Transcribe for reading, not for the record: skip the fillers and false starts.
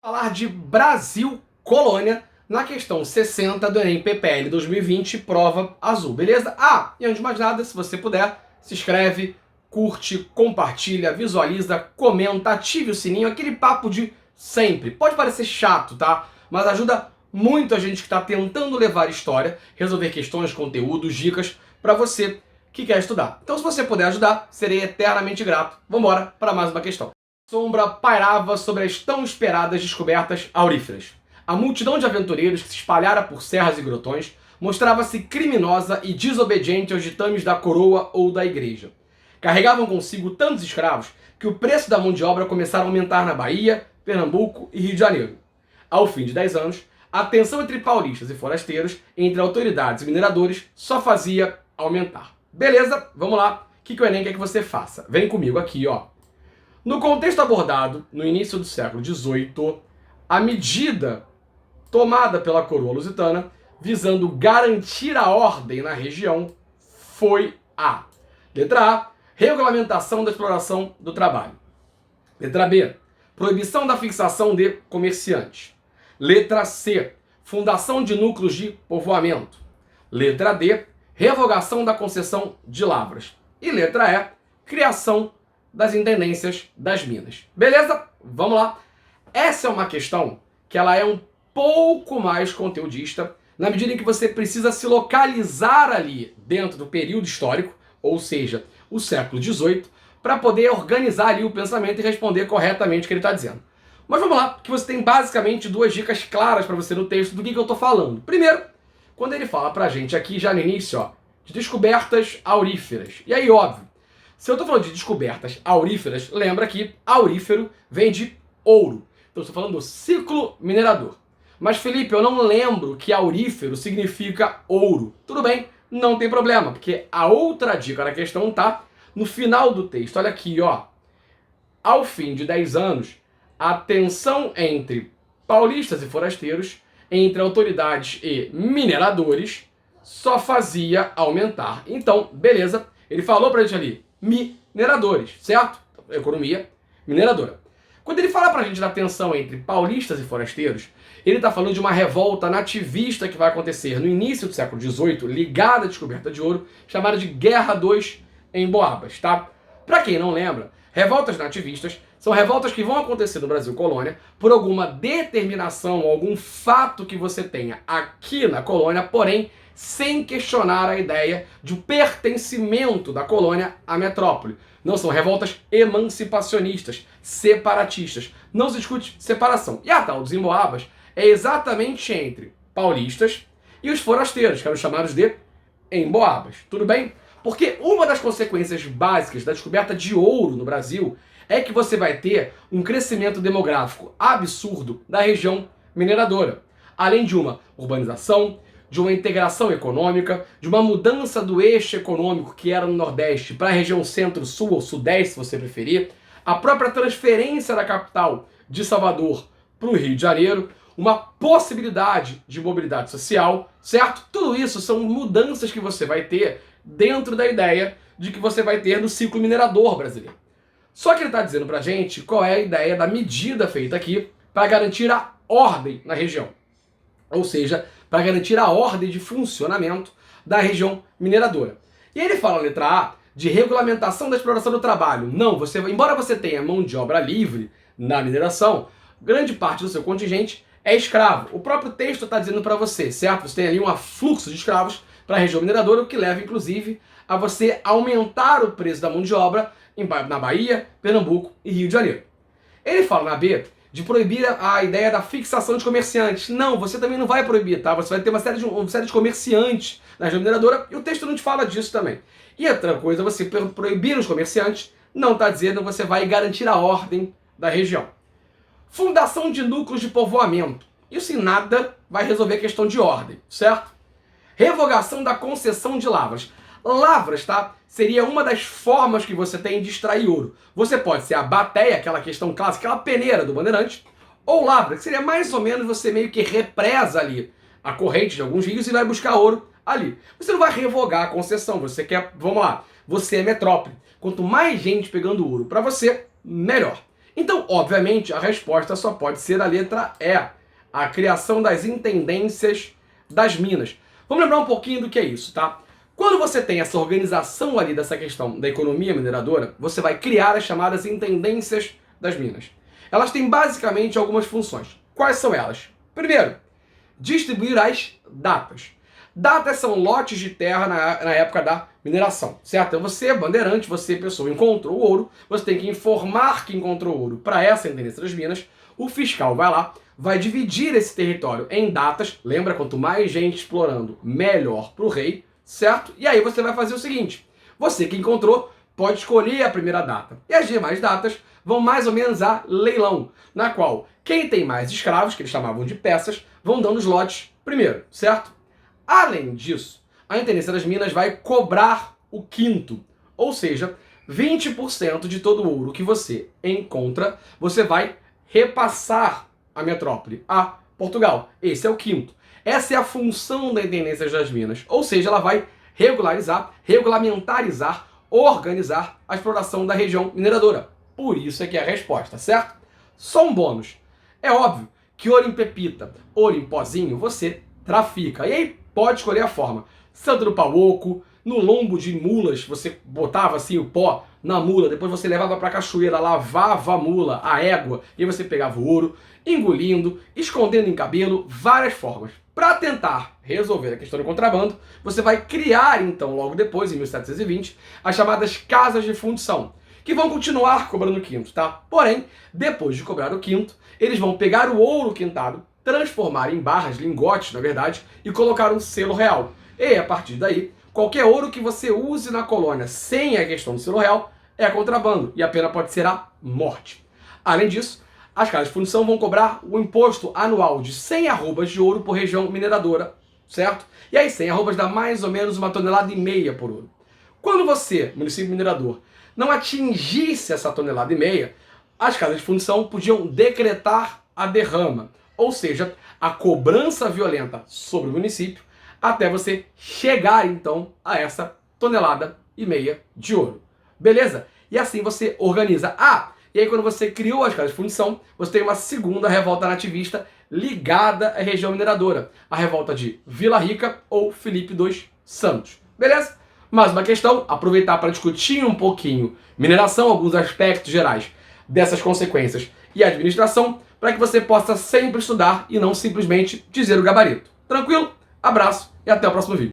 Falar de Brasil Colônia na questão 60 do Enem PPL 2020, prova azul, beleza? E antes de mais nada, se você puder, se inscreve, curte, compartilha, visualiza, comenta, ative o sininho, aquele papo de sempre. Pode parecer chato, tá? Mas ajuda muito a gente que está tentando levar história, resolver questões, conteúdos, dicas para você que quer estudar. Então, se você puder ajudar, serei eternamente grato. Vamos embora para mais uma questão. Sombra pairava sobre as tão esperadas descobertas auríferas. A multidão de aventureiros que se espalhara por serras e grotões mostrava-se criminosa e desobediente aos ditames da coroa ou da igreja. Carregavam consigo tantos escravos que o preço da mão de obra começara a aumentar na Bahia, Pernambuco e Rio de Janeiro. Ao fim de 10 anos, a tensão entre paulistas e forasteiros, entre autoridades e mineradores, só fazia aumentar. Beleza? Vamos lá. O que o Enem quer que você faça? Vem comigo aqui, ó. No contexto abordado, no início do século XVIII, a medida tomada pela coroa lusitana, visando garantir a ordem na região, foi a letra A, regulamentação da exploração do trabalho. Letra B, proibição da fixação de comerciantes. Letra C, fundação de núcleos de povoamento. Letra D, revogação da concessão de lavras. E letra E, criação das intendências das minas. Beleza? Vamos lá. Essa é uma questão que ela é um pouco mais conteudista, na medida em que você precisa se localizar ali dentro do período histórico, ou seja, o século XVIII, para poder organizar ali o pensamento e responder corretamente o que ele está dizendo. Mas vamos lá, que você tem basicamente duas dicas claras para você no texto do que eu estou falando. Primeiro, quando ele fala para a gente aqui já no início, ó, de descobertas auríferas. E aí, óbvio, se eu estou falando de descobertas auríferas, lembra que aurífero vem de ouro. Então eu estou falando do ciclo minerador. Mas, Felipe, eu não lembro que aurífero significa ouro. Tudo bem, não tem problema, porque a outra dica da questão está no final do texto. Olha aqui, ó. Ao fim de 10 anos, a tensão entre paulistas e forasteiros, entre autoridades e mineradores, só fazia aumentar. Então, beleza, ele falou pra gente ali, mineradores, certo? Economia mineradora. Quando ele fala pra gente da tensão entre paulistas e forasteiros, ele está falando de uma revolta nativista que vai acontecer no início do século XVIII, ligada à descoberta de ouro, chamada de Guerra dos Emboabas, tá? Pra quem não lembra, revoltas nativistas são revoltas que vão acontecer no Brasil colônia por alguma determinação, algum fato que você tenha aqui na colônia, porém sem questionar a ideia de um pertencimento da colônia à metrópole. Não são revoltas emancipacionistas, separatistas. Não se discute separação. E a tal dos Emboabas é exatamente entre paulistas e os forasteiros, que eram chamados de Emboabas. Tudo bem? Porque uma das consequências básicas da descoberta de ouro no Brasil é que você vai ter um crescimento demográfico absurdo da região mineradora. Além de uma urbanização, de uma integração econômica, de uma mudança do eixo econômico que era no Nordeste para a região Centro-Sul ou Sudeste, se você preferir, a própria transferência da capital de Salvador para o Rio de Janeiro, uma possibilidade de mobilidade social, certo? Tudo isso são mudanças que você vai ter dentro da ideia de que você vai ter no ciclo minerador brasileiro. Só que ele está dizendo para a gente qual é a ideia da medida feita aqui para garantir a ordem na região. Ou seja, para garantir a ordem de funcionamento da região mineradora. E ele fala, letra A, de regulamentação da exploração do trabalho. Não, embora você tenha mão de obra livre na mineração, grande parte do seu contingente é escravo. O próprio texto está dizendo para você, certo? Você tem ali um afluxo de escravos para a região mineradora, o que leva, inclusive, a você aumentar o preço da mão de obra na Bahia, Pernambuco e Rio de Janeiro. Ele fala na B de proibir a ideia da fixação de comerciantes. Não, você também não vai proibir, tá? Você vai ter uma série de comerciantes na região mineradora e o texto não te fala disso também. E outra coisa, você proibir os comerciantes, não está dizendo que você vai garantir a ordem da região. Fundação de núcleos de povoamento. Isso em nada vai resolver a questão de ordem, certo? Revogação da concessão de lavras. Lavras, tá? Seria uma das formas que você tem de extrair ouro. Você pode ser a bateia, aquela questão clássica, aquela peneira do bandeirante, ou lavra, que seria mais ou menos você meio que represa ali a corrente de alguns rios e vai buscar ouro ali. Você não vai revogar a concessão, você quer, vamos lá, você é metrópole. Quanto mais gente pegando ouro para você, melhor. Então, obviamente, a resposta só pode ser a letra E, a criação das intendências das minas. Vamos lembrar um pouquinho do que é isso, tá? Quando você tem essa organização ali dessa questão da economia mineradora, você vai criar as chamadas intendências das minas. Elas têm basicamente algumas funções. Quais são elas? Primeiro, distribuir as datas. Datas são lotes de terra na época da mineração, certo? Então você, bandeirante, você, pessoa, encontrou ouro, você tem que informar que encontrou ouro para essa intendência das minas, o fiscal vai lá, vai dividir esse território em datas, lembra, quanto mais gente explorando, melhor para o rei, certo? E aí você vai fazer o seguinte, você que encontrou pode escolher a primeira data, e as demais datas vão mais ou menos a leilão, na qual quem tem mais escravos, que eles chamavam de peças, vão dando os lotes primeiro, certo? Além disso, a intendência das minas vai cobrar o quinto, ou seja, 20% de todo o ouro que você encontra, você vai repassar à metrópole, a Portugal. Esse é o quinto. Essa é a função da intendência das minas, ou seja, ela vai regularizar, regulamentarizar, organizar a exploração da região mineradora. Por isso é que é a resposta, certo? Só um bônus. É óbvio que ouro em pepita, ouro em pozinho, você trafica. E aí pode escolher a forma. Santo do pau oco, no lombo de mulas, você botava assim o pó na mula, depois você levava para a cachoeira, lavava a mula, a égua, e aí você pegava o ouro, engolindo, escondendo em cabelo, várias formas. Para tentar resolver a questão do contrabando, você vai criar então, logo depois, em 1720, as chamadas casas de fundição, que vão continuar cobrando o quinto, tá? Porém, depois de cobrar o quinto, eles vão pegar o ouro quintado, transformar em barras, lingotes, na verdade, e colocar um selo real. E, a partir daí, qualquer ouro que você use na colônia sem a questão do selo real é contrabando, e a pena pode ser a morte. Além disso, as casas de fundição vão cobrar o imposto anual de 100 arrobas de ouro por região mineradora, certo? E aí 100 arrobas dá mais ou menos 1,5 toneladas por ouro. Quando você, município minerador, não atingisse essa 1,5 toneladas, as casas de fundição podiam decretar a derrama, ou seja, a cobrança violenta sobre o município, até você chegar então a essa 1,5 toneladas de ouro. Beleza? E assim você organiza. E aí quando você criou as casas de fundição, você tem uma segunda revolta nativista ligada à região mineradora, a revolta de Vila Rica ou Filipe II Santos. Beleza? Mais uma questão, aproveitar para discutir um pouquinho mineração, alguns aspectos gerais dessas consequências e administração, para que você possa sempre estudar e não simplesmente dizer o gabarito. Tranquilo? Abraço e até o próximo vídeo.